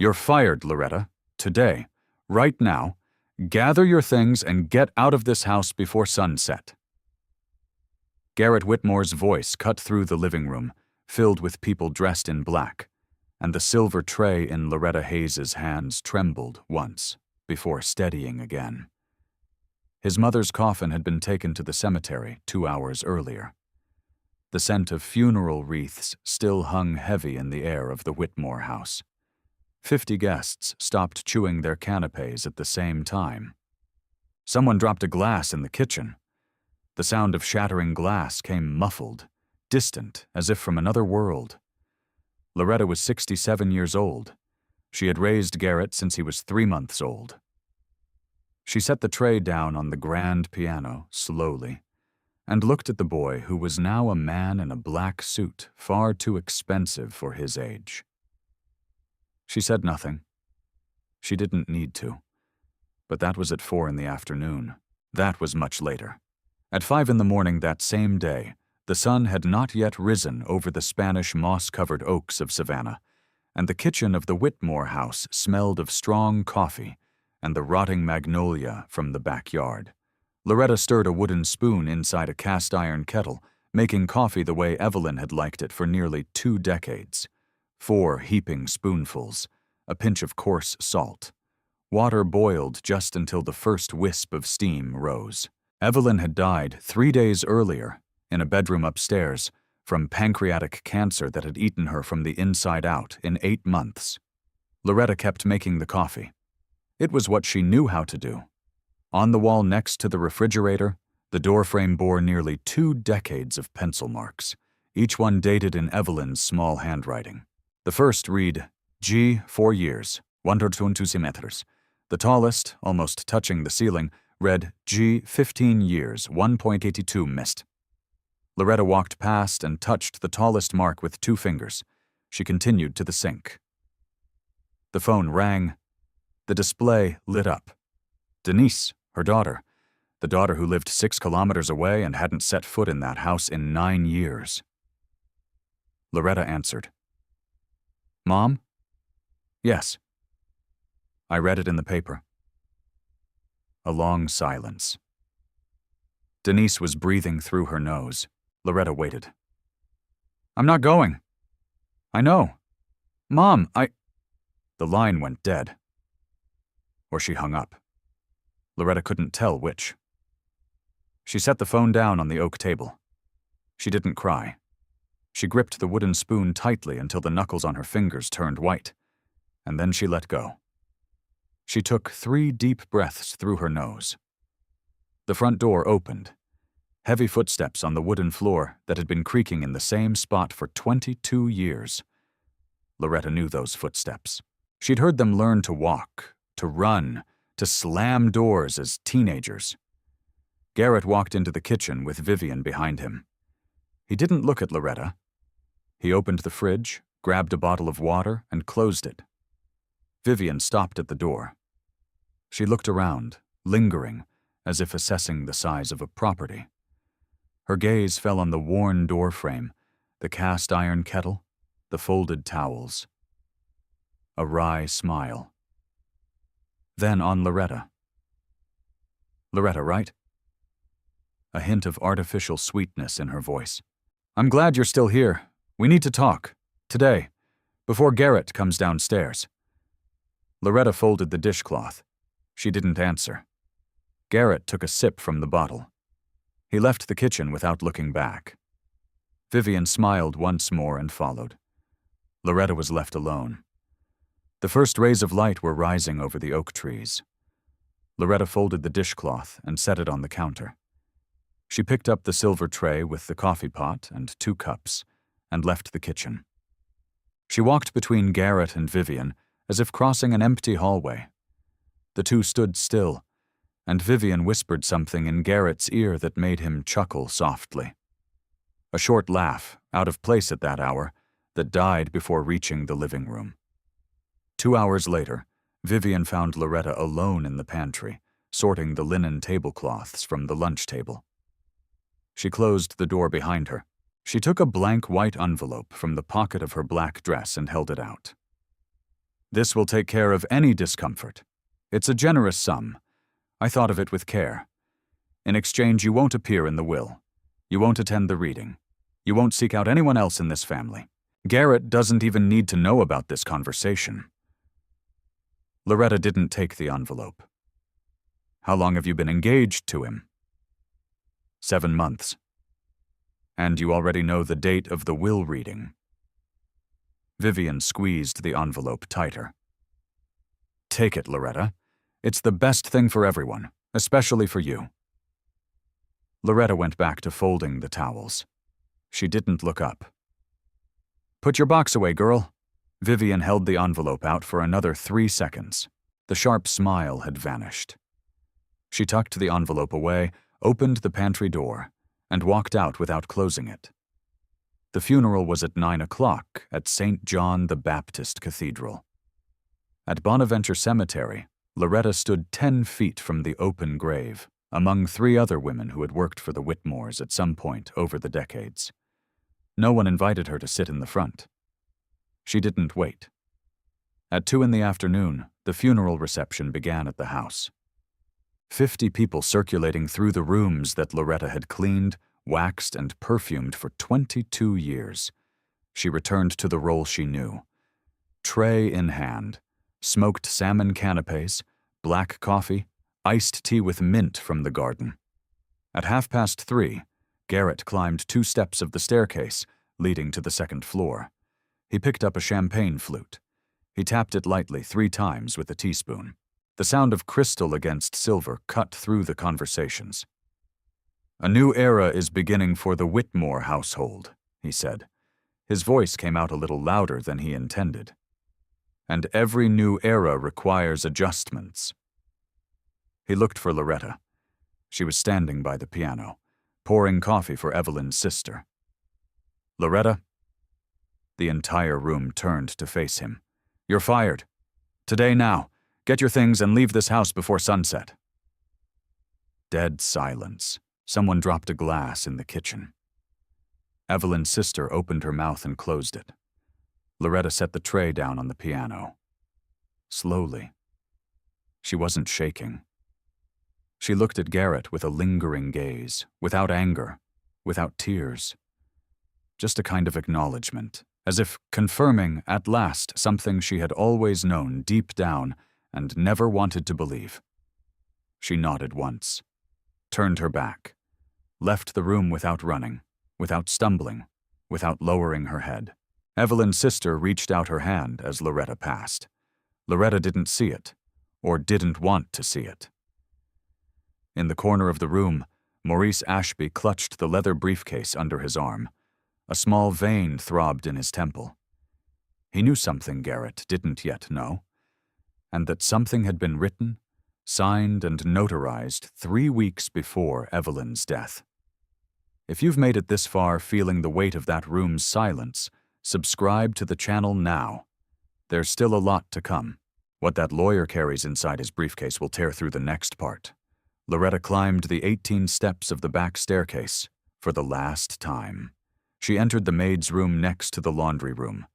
You're fired, Loretta. Today. Right now. Gather your things and get out of this house before sunset. Garrett Whitmore's voice cut through the living room, filled with people dressed in black, and the silver tray in Loretta Hayes's hands trembled once, before steadying again. His mother's coffin had been taken to the cemetery 2 hours earlier. The scent of funeral wreaths still hung heavy in the air of the Whitmore house. 50 guests stopped chewing their canapes at the same time. Someone dropped a glass in the kitchen. The sound of shattering glass came muffled, distant, as if from another world. Loretta was 67 years old. She had raised Garrett since he was 3 months old. She set the tray down on the grand piano, slowly, and looked at the boy who was now a man in a black suit, far too expensive for his age. She said nothing. She didn't need to. But that was at 4 in the afternoon. That was much later. At 5 in the morning that same day, the sun had not yet risen over the Spanish moss-covered oaks of Savannah, and the kitchen of the Whitmore house smelled of strong coffee and the rotting magnolia from the backyard. Loretta stirred a wooden spoon inside a cast-iron kettle, making coffee the way Evelyn had liked it for nearly 2 decades. 4 heaping spoonfuls, a pinch of coarse salt. Water boiled just until the first wisp of steam rose. Evelyn had died 3 days earlier, in a bedroom upstairs, from pancreatic cancer that had eaten her from the inside out in 8 months. Loretta kept making the coffee. It was what she knew how to do. On the wall next to the refrigerator, the doorframe bore nearly 2 decades of pencil marks, each one dated in Evelyn's small handwriting. The first read, G, 4 years, 122 centimeters. The tallest, almost touching the ceiling, read G, 15 years, 1.82 missed. Loretta walked past and touched the tallest mark with 2 fingers. She continued to the sink. The phone rang. The display lit up. Denise, her daughter, the daughter who lived 6 kilometers away and hadn't set foot in that house in 9 years. Loretta answered. Mom? Yes. I read it in the paper. A long silence. Denise was breathing through her nose. Loretta waited. I'm not going. I know. Mom, The line went dead. Or she hung up. Loretta couldn't tell which. She set the phone down on the oak table. She didn't cry. She gripped the wooden spoon tightly until the knuckles on her fingers turned white, and then she let go. She took 3 deep breaths through her nose. The front door opened. Heavy footsteps on the wooden floor that had been creaking in the same spot for 22 years. Loretta knew those footsteps. She'd heard them learn to walk, to run, to slam doors as teenagers. Garrett walked into the kitchen with Vivian behind him. He didn't look at Loretta. He opened the fridge, grabbed a bottle of water, and closed it. Vivian stopped at the door. She looked around, lingering, as if assessing the size of a property. Her gaze fell on the worn doorframe, the cast-iron kettle, the folded towels. A wry smile. Then on Loretta. Loretta, right? A hint of artificial sweetness in her voice. I'm glad you're still here. We need to talk. Today. Before Garrett comes downstairs. Loretta folded the dishcloth. She didn't answer. Garrett took a sip from the bottle. He left the kitchen without looking back. Vivian smiled once more and followed. Loretta was left alone. The first rays of light were rising over the oak trees. Loretta folded the dishcloth and set it on the counter. She picked up the silver tray with the coffee pot and 2 cups and left the kitchen. She walked between Garrett and Vivian as if crossing an empty hallway. The 2 stood still, and Vivian whispered something in Garrett's ear that made him chuckle softly. A short laugh, out of place at that hour, that died before reaching the living room. 2 hours later, Vivian found Loretta alone in the pantry, sorting the linen tablecloths from the lunch table. She closed the door behind her. She took a blank white envelope from the pocket of her black dress and held it out. This will take care of any discomfort. It's a generous sum. I thought of it with care. In exchange, you won't appear in the will. You won't attend the reading. You won't seek out anyone else in this family. Garrett doesn't even need to know about this conversation. Loretta didn't take the envelope. How long have you been engaged to him? 7 months. And you already know the date of the will reading. Vivian squeezed the envelope tighter. Take it, Loretta. It's the best thing for everyone, especially for you. Loretta went back to folding the towels. She didn't look up. Put your box away, girl. Vivian held the envelope out for another 3 seconds. The sharp smile had vanished. She tucked the envelope away, opened the pantry door, and walked out without closing it. The funeral was at 9 o'clock at St. John the Baptist Cathedral. At Bonaventure Cemetery, Loretta stood 10 feet from the open grave, among 3 other women who had worked for the Whitmores at some point over the decades. No one invited her to sit in the front. She didn't wait. At 2 in the afternoon, the funeral reception began at the house. 50 people circulating through the rooms that Loretta had cleaned, waxed, and perfumed for 22 years. She returned to the role she knew. Tray in hand, smoked salmon canapes, black coffee, iced tea with mint from the garden. At 3:30, Garrett climbed 2 steps of the staircase leading to the 2nd floor. He picked up a champagne flute. He tapped it lightly 3 times with a teaspoon. The sound of crystal against silver cut through the conversations. A new era is beginning for the Whitmore household, he said. His voice came out a little louder than he intended. And every new era requires adjustments. He looked for Loretta. She was standing by the piano, pouring coffee for Evelyn's sister. Loretta? The entire room turned to face him. You're fired. Today now. Get your things and leave this house before sunset. Dead silence. Someone dropped a glass in the kitchen. Evelyn's sister opened her mouth and closed it. Loretta set the tray down on the piano. Slowly. She wasn't shaking. She looked at Garrett with a lingering gaze, without anger, without tears. Just a kind of acknowledgement, as if confirming at last something she had always known deep down and never wanted to believe. She nodded once, turned her back, left the room without running, without stumbling, without lowering her head. Evelyn's sister reached out her hand as Loretta passed. Loretta didn't see it, or didn't want to see it. In the corner of the room, Maurice Ashby clutched the leather briefcase under his arm. A small vein throbbed in his temple. He knew something Garrett didn't yet know, and that something had been written, signed, and notarized 3 weeks before Evelyn's death. If you've made it this far feeling the weight of that room's silence, subscribe to the channel now. There's still a lot to come. What that lawyer carries inside his briefcase will tear through the next part. Loretta climbed the 18 steps of the back staircase for the last time. She entered the maid's room next to the laundry room.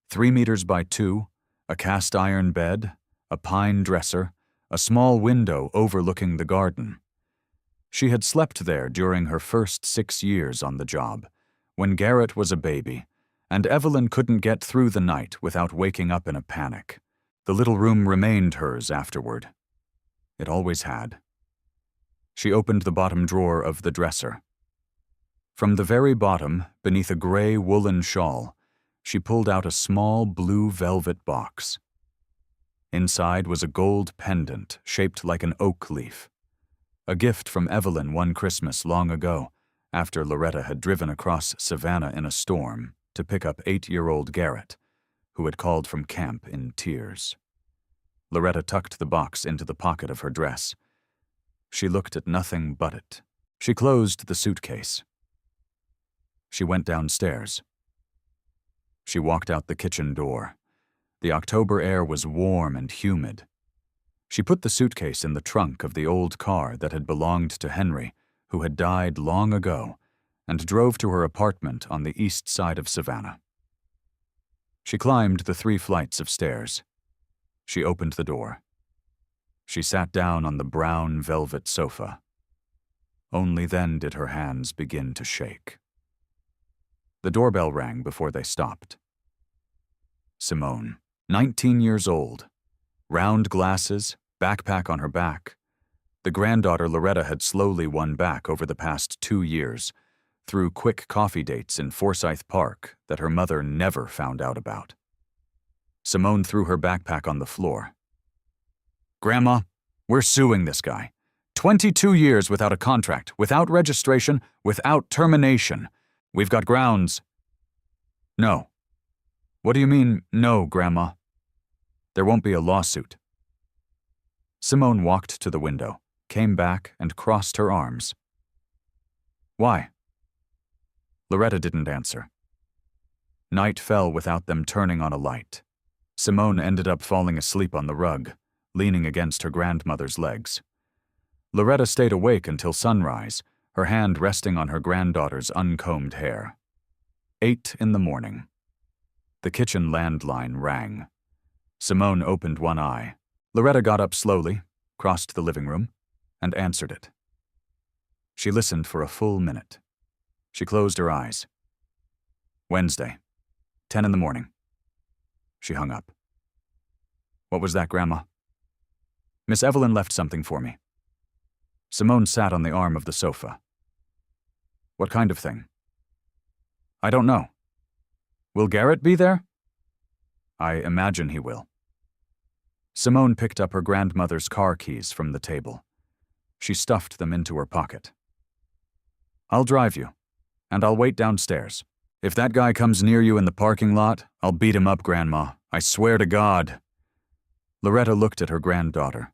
3 meters by 2, a cast-iron bed, a pine dresser, a small window overlooking the garden. She had slept there during her first 6 years on the job, when Garrett was a baby, and Evelyn couldn't get through the night without waking up in a panic. The little room remained hers afterward. It always had. She opened the bottom drawer of the dresser. From the very bottom, beneath a gray woolen shawl, she pulled out a small blue velvet box. Inside was a gold pendant shaped like an oak leaf, a gift from Evelyn one Christmas long ago, after Loretta had driven across Savannah in a storm to pick up 8-year-old Garrett, who had called from camp in tears. Loretta tucked the box into the pocket of her dress. She looked at nothing but it. She closed the suitcase. She went downstairs. She walked out the kitchen door. The October air was warm and humid. She put the suitcase in the trunk of the old car that had belonged to Henry, who had died long ago, and drove to her apartment on the east side of Savannah. She climbed the 3 flights of stairs. She opened the door. She sat down on the brown velvet sofa. Only then did her hands begin to shake. The doorbell rang before they stopped. Simone, 19 years old, round glasses, backpack on her back. The granddaughter Loretta had slowly won back over the past 2 years, through quick coffee dates in Forsyth Park that her mother never found out about. Simone threw her backpack on the floor. "Grandma, we're suing this guy. 22 years without a contract, without registration, without termination. We've got grounds." "No." "What do you mean, no, Grandma?" "There won't be a lawsuit." Simone walked to the window, came back, and crossed her arms. "Why?" Loretta didn't answer. Night fell without them turning on a light. Simone ended up falling asleep on the rug, leaning against her grandmother's legs. Loretta stayed awake until sunrise, her hand resting on her granddaughter's uncombed hair. 8 in the morning. The kitchen landline rang. Simone opened one eye. Loretta got up slowly, crossed the living room, and answered it. She listened for a full minute. She closed her eyes. "Wednesday, 10 in the morning." She hung up. "What was that, Grandma?" "Miss Evelyn left something for me." Simone sat on the arm of the sofa. "What kind of thing?" "I don't know." "Will Garrett be there?" "I imagine he will." Simone picked up her grandmother's car keys from the table. She stuffed them into her pocket. "I'll drive you, and I'll wait downstairs. If that guy comes near you in the parking lot, I'll beat him up, Grandma. I swear to God." Loretta looked at her granddaughter.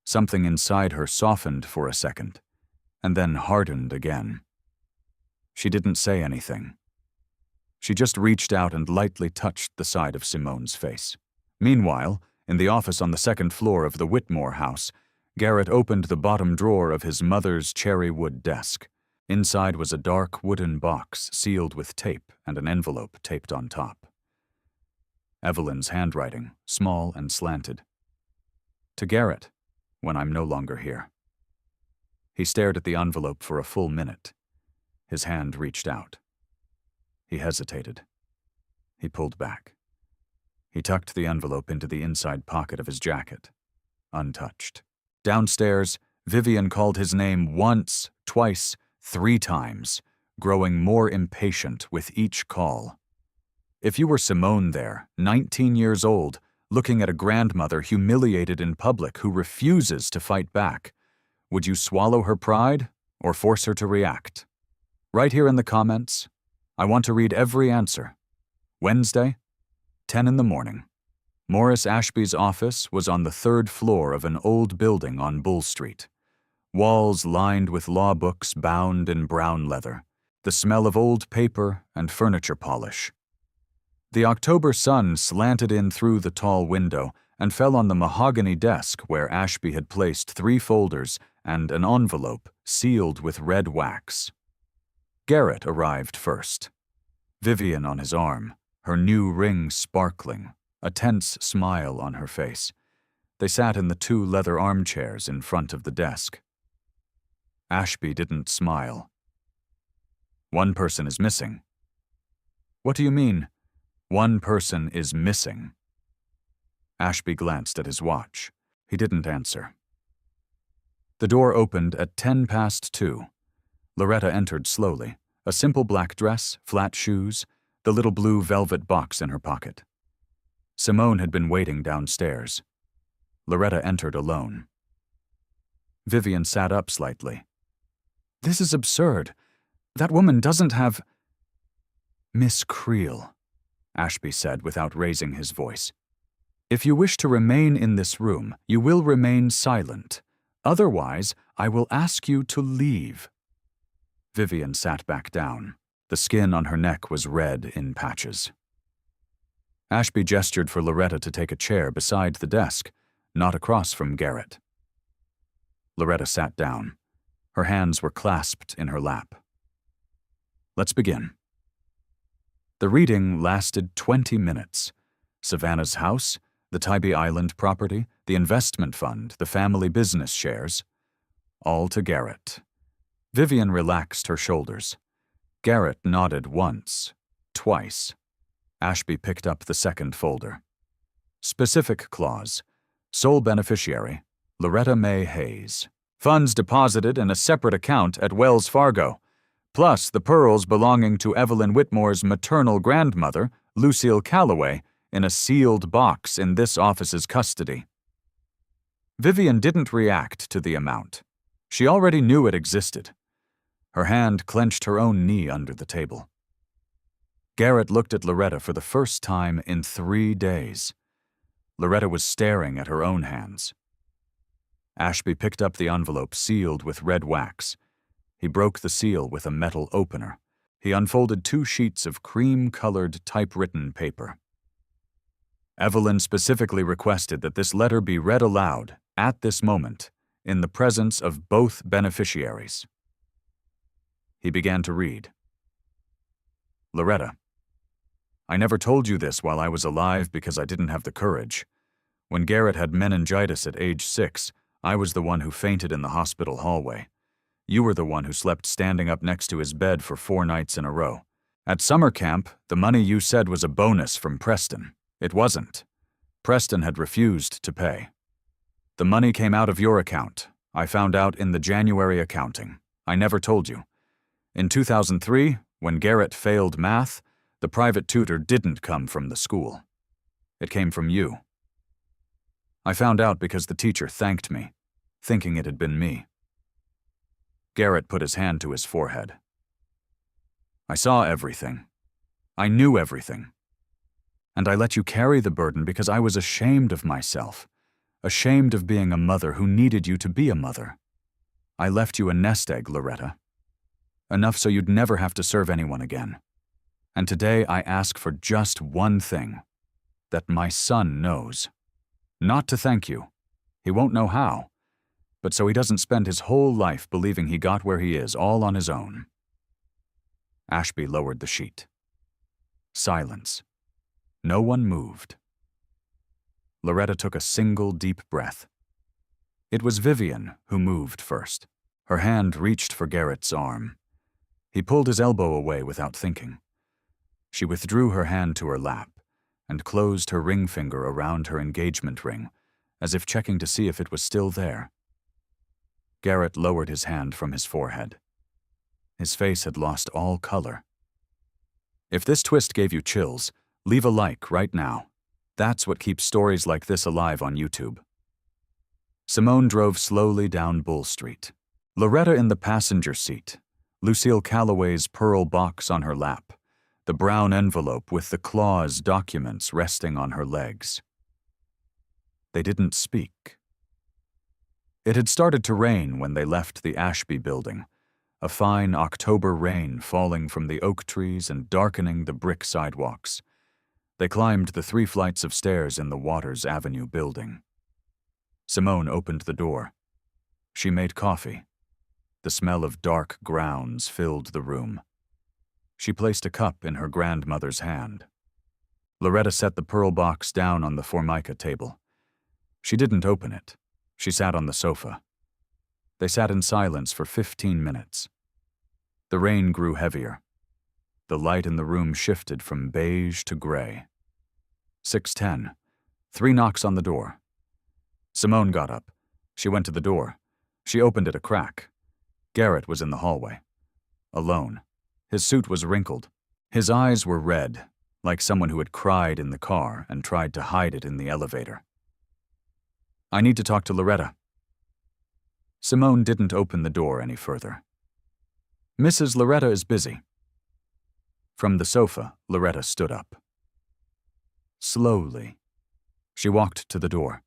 Something inside her softened for a second, and then hardened again. She didn't say anything. She just reached out and lightly touched the side of Simone's face. Meanwhile, in the office on the second floor of the Whitmore house, Garrett opened the bottom drawer of his mother's cherry wood desk. Inside was a dark wooden box sealed with tape and an envelope taped on top. Evelyn's handwriting, small and slanted. "To Garrett, when I'm no longer here." He stared at the envelope for a full minute. His hand reached out. He hesitated. He pulled back. He tucked the envelope into the inside pocket of his jacket, untouched. Downstairs, Vivian called his name once, twice, 3 times, growing more impatient with each call. If you were Simone there, 19 years old, looking at a grandmother humiliated in public who refuses to fight back, would you swallow her pride or force her to react? Right here in the comments, I want to read every answer. Wednesday, 10 in the morning. Morris Ashby's office was on the 3rd floor of an old building on Bull Street. Walls lined with law books bound in brown leather, the smell of old paper and furniture polish. The October sun slanted in through the tall window and fell on the mahogany desk where Ashby had placed 3 folders and an envelope sealed with red wax. Garrett arrived first. Vivian on his arm, her new ring sparkling, a tense smile on her face. They sat in the 2 leather armchairs in front of the desk. Ashby didn't smile. "One person is missing." "What do you mean, 1 person is missing?" Ashby glanced at his watch. He didn't answer. The door opened at 10 past 2. Loretta entered slowly, a simple black dress, flat shoes, the little blue velvet box in her pocket. Simone had been waiting downstairs. Loretta entered alone. Vivian sat up slightly. "This is absurd. That woman doesn't have—" "Miss Creel," Ashby said without raising his voice. "If you wish to remain in this room, you will remain silent. Otherwise, I will ask you to leave." Vivian sat back down. The skin on her neck was red in patches. Ashby gestured for Loretta to take a chair beside the desk, not across from Garrett. Loretta sat down. Her hands were clasped in her lap. "Let's begin." The reading lasted 20 minutes. Savannah's house, The Tybee Island property, the investment fund, the family business shares. All to Garrett. Vivian relaxed her shoulders. Garrett nodded once, twice. Ashby picked up the second folder. Specific clause. Sole beneficiary, Loretta May Hayes. Funds deposited in a separate account at Wells Fargo, plus the pearls belonging to Evelyn Whitmore's maternal grandmother, Lucille Calloway, in a sealed box in this office's custody. Vivian didn't react to the amount. She already knew it existed. Her hand clenched her own knee under the table. Garrett looked at Loretta for the first time in 3 days. Loretta was staring at her own hands. Ashby picked up the envelope sealed with red wax. He broke the seal with a metal opener. He unfolded 2 sheets of cream-colored typewritten paper. Evelyn specifically requested that this letter be read aloud, at this moment, in the presence of both beneficiaries. He began to read. Loretta, I never told you this while I was alive because I didn't have the courage. When Garrett had meningitis at age 6, I was the one who fainted in the hospital hallway. You were the one who slept standing up next to his bed for 4 nights in a row. At summer camp, the money you said was a bonus from Preston. It wasn't. Preston had refused to pay. The money came out of your account. I found out in the January accounting. I never told you. In 2003, when Garrett failed math, the private tutor didn't come from the school. It came from you. I found out because the teacher thanked me, thinking it had been me. Garrett put his hand to his forehead. I saw everything. I knew everything. And I let you carry the burden because I was ashamed of myself, ashamed of being a mother who needed you to be a mother. I left you a nest egg, Loretta. Enough so you'd never have to serve anyone again. And today I ask for just one thing, that my son knows. Not to thank you. He won't know how. But so he doesn't spend his whole life believing he got where he is all on his own. Ashby lowered the sheet. Silence. No one moved. Loretta took a single deep breath. It was Vivian who moved first. Her hand reached for Garrett's arm. He pulled his elbow away without thinking. She withdrew her hand to her lap and closed her ring finger around her engagement ring, as if checking to see if it was still there. Garrett lowered his hand from his forehead. His face had lost all color. If this twist gave you chills, leave a like right now. That's what keeps stories like this alive on YouTube. Simone drove slowly down Bull Street. Loretta in the passenger seat, Lucille Calloway's pearl box on her lap, the brown envelope with the clause documents resting on her legs. They didn't speak. It had started to rain when they left the Ashby building, a fine October rain falling from the oak trees and darkening the brick sidewalks. They climbed the 3 flights of stairs in the Waters Avenue building. Simone opened the door. She made coffee. The smell of dark grounds filled the room. She placed a cup in her grandmother's hand. Loretta set the pearl box down on the formica table. She didn't open it. She sat on the sofa. They sat in silence for 15 minutes. The rain grew heavier. The light in the room shifted from beige to gray. 6:10. 3 knocks on the door. Simone got up. She went to the door. She opened it a crack. Garrett was in the hallway. Alone. His suit was wrinkled. His eyes were red, like someone who had cried in the car and tried to hide it in the elevator. I need to talk to Loretta. Simone didn't open the door any further. Mrs. Loretta is busy. From the sofa, Loretta stood up. Slowly. She walked to the door.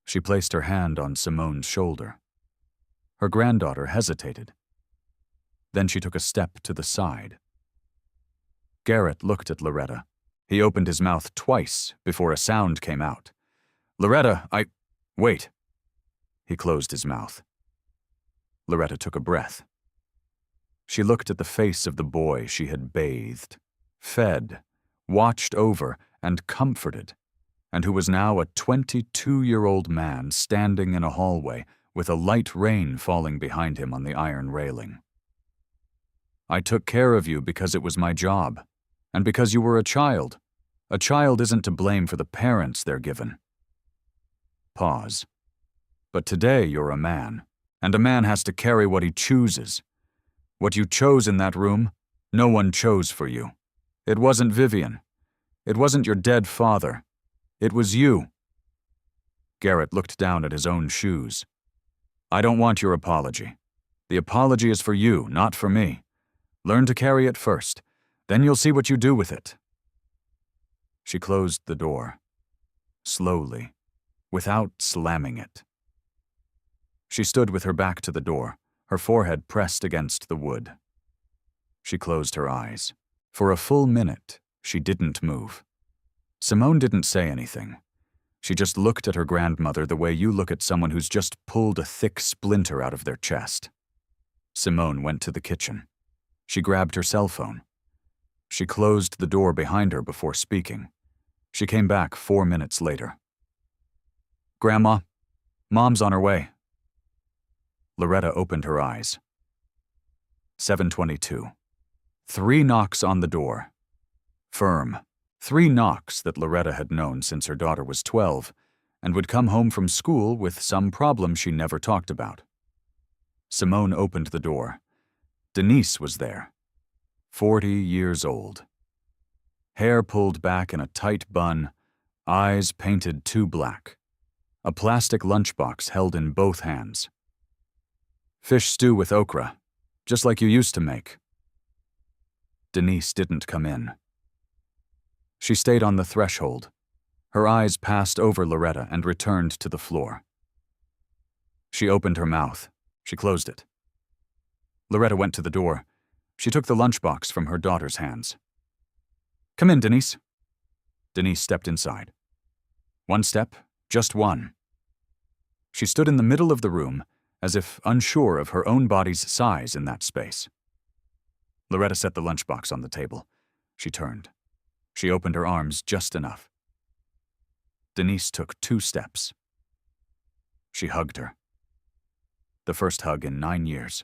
She placed her hand on Simone's shoulder. Her granddaughter hesitated. Then she took a step to the side. Garrett looked at Loretta. He opened his mouth twice before a sound came out. Loretta, Wait. He closed his mouth. Loretta took a breath. She looked at the face of the boy she had bathed, fed, watched over, and comforted, and who was now a 22-year-old man standing in a hallway with a light rain falling behind him on the iron railing. I took care of you because it was my job, and because you were a child. A child isn't to blame for the parents they're given. Pause. But today you're a man, and a man has to carry what he chooses. What you chose in that room, no one chose for you. It wasn't Vivian. It wasn't your dead father. It was you. Garrett looked down at his own shoes. I don't want your apology. The apology is for you, not for me. Learn to carry it first. Then you'll see what you do with it. She closed the door, slowly, without slamming it. She stood with her back to the door, her forehead pressed against the wood. She closed her eyes. For a full minute, she didn't move. Simone didn't say anything. She just looked at her grandmother the way you look at someone who's just pulled a thick splinter out of their chest. Simone went to the kitchen. She grabbed her cell phone. She closed the door behind her before speaking. She came back 4 minutes later. Grandma, Mom's on her way. Loretta opened her eyes. 7:22. 3 knocks on the door. Firm. 3 knocks that Loretta had known since her daughter was 12 and would come home from school with some problem she never talked about. Simone opened the door. Denise was there. 40 years old. Hair pulled back in a tight bun, eyes painted too black. A plastic lunchbox held in both hands. Fish stew with okra, just like you used to make. Denise didn't come in. She stayed on the threshold. Her eyes passed over Loretta and returned to the floor. She opened her mouth. She closed it. Loretta went to the door. She took the lunchbox from her daughter's hands. Come in, Denise. Denise stepped inside. 1 step, just 1. She stood in the middle of the room, as if unsure of her own body's size in that space. Loretta set the lunchbox on the table. She turned. She opened her arms just enough. Denise took 2 steps. She hugged her. The first hug in 9 years.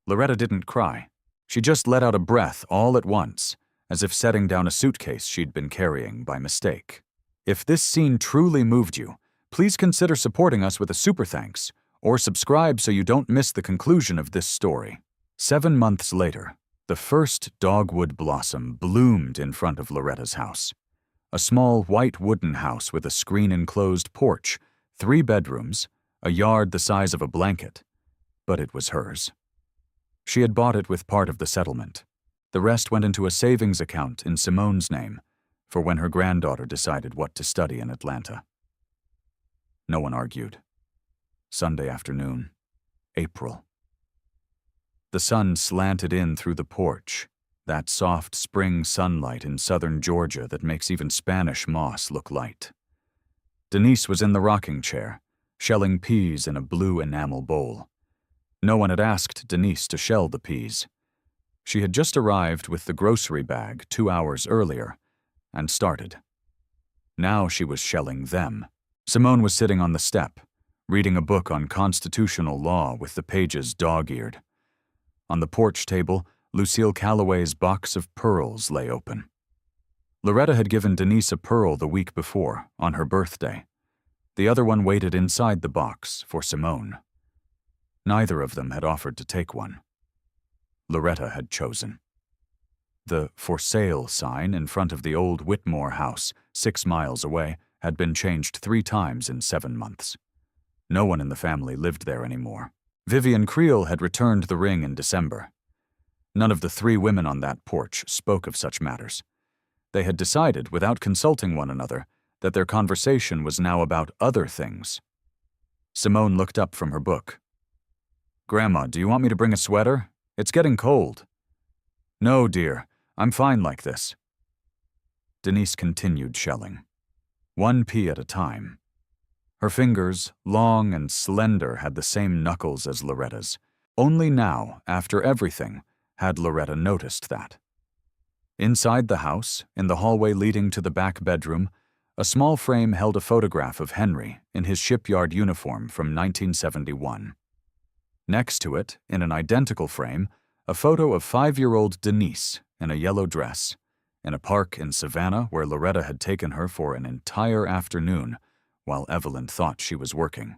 Loretta didn't cry. She just let out a breath all at once, as if setting down a suitcase she'd been carrying by mistake. If this scene truly moved you, please consider supporting us with a super thanks, or subscribe so you don't miss the conclusion of this story. 7 months later, the first dogwood blossom bloomed in front of Loretta's house. A small white wooden house with a screen-enclosed porch, 3 bedrooms, a yard the size of a blanket. But it was hers. She had bought it with part of the settlement. The rest went into a savings account in Simone's name for when her granddaughter decided what to study in Atlanta. No one argued. Sunday afternoon, April. The sun slanted in through the porch, that soft spring sunlight in southern Georgia that makes even Spanish moss look light. Denise was in the rocking chair, shelling peas in a blue enamel bowl. No one had asked Denise to shell the peas. She had just arrived with the grocery bag 2 hours earlier and started. Now she was shelling them. Simone was sitting on the step, reading a book on constitutional law with the pages dog-eared. On the porch table, Lucille Calloway's box of pearls lay open. Loretta had given Denise a pearl the week before, on her birthday. The other one waited inside the box for Simone. Neither of them had offered to take one. Loretta had chosen. The "for sale" sign in front of the old Whitmore house, 6 miles away, had been changed 3 times in 7 months. No one in the family lived there anymore. Vivian Creel had returned the ring in December. None of the 3 women on that porch spoke of such matters. They had decided, without consulting one another, that their conversation was now about other things. Simone looked up from her book. "Grandma, do you want me to bring a sweater? It's getting cold." "No, dear. I'm fine like this." Denise continued shelling. 1 pea at a time. Her fingers, long and slender, had the same knuckles as Loretta's. Only now, after everything, had Loretta noticed that. Inside the house, in the hallway leading to the back bedroom, A small frame held a photograph of Henry in his shipyard uniform from 1971. Next to it, in an identical frame, a photo of 5-year-old Denise in a yellow dress, in a park in Savannah where Loretta had taken her for an entire afternoon while Evelyn thought she was working.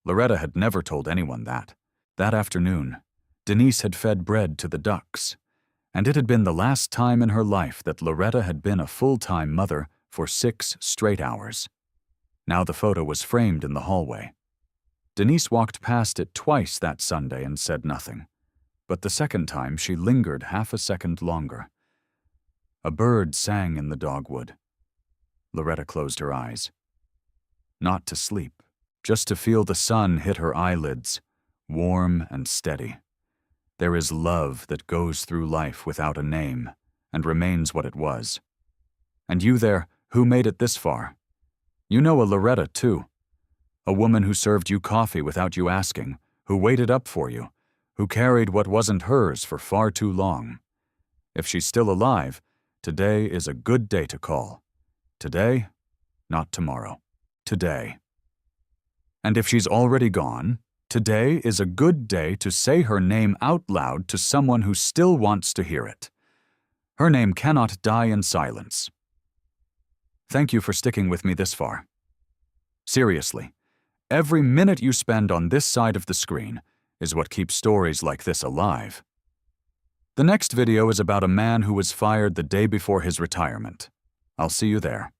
Loretta had never told anyone that. That afternoon, Denise had fed bread to the ducks, and it had been the last time in her life that Loretta had been a full-time mother for 6 straight hours. Now the photo was framed in the hallway. Denise walked past it twice that Sunday and said nothing, but the second time she lingered half a second longer. A bird sang in the dogwood. Loretta closed her eyes. Not to sleep, just to feel the sun hit her eyelids, warm and steady. There is love that goes through life without a name and remains what it was. And you there, who made it this far? You know a Loretta, too. A woman who served you coffee without you asking, who waited up for you, who carried what wasn't hers for far too long. If she's still alive, today is a good day to call. Today, not tomorrow. Today. And if she's already gone, today is a good day to say her name out loud to someone who still wants to hear it. Her name cannot die in silence. Thank you for sticking with me this far. Seriously, every minute you spend on this side of the screen is what keeps stories like this alive. The next video is about a man who was fired the day before his retirement. I'll see you there.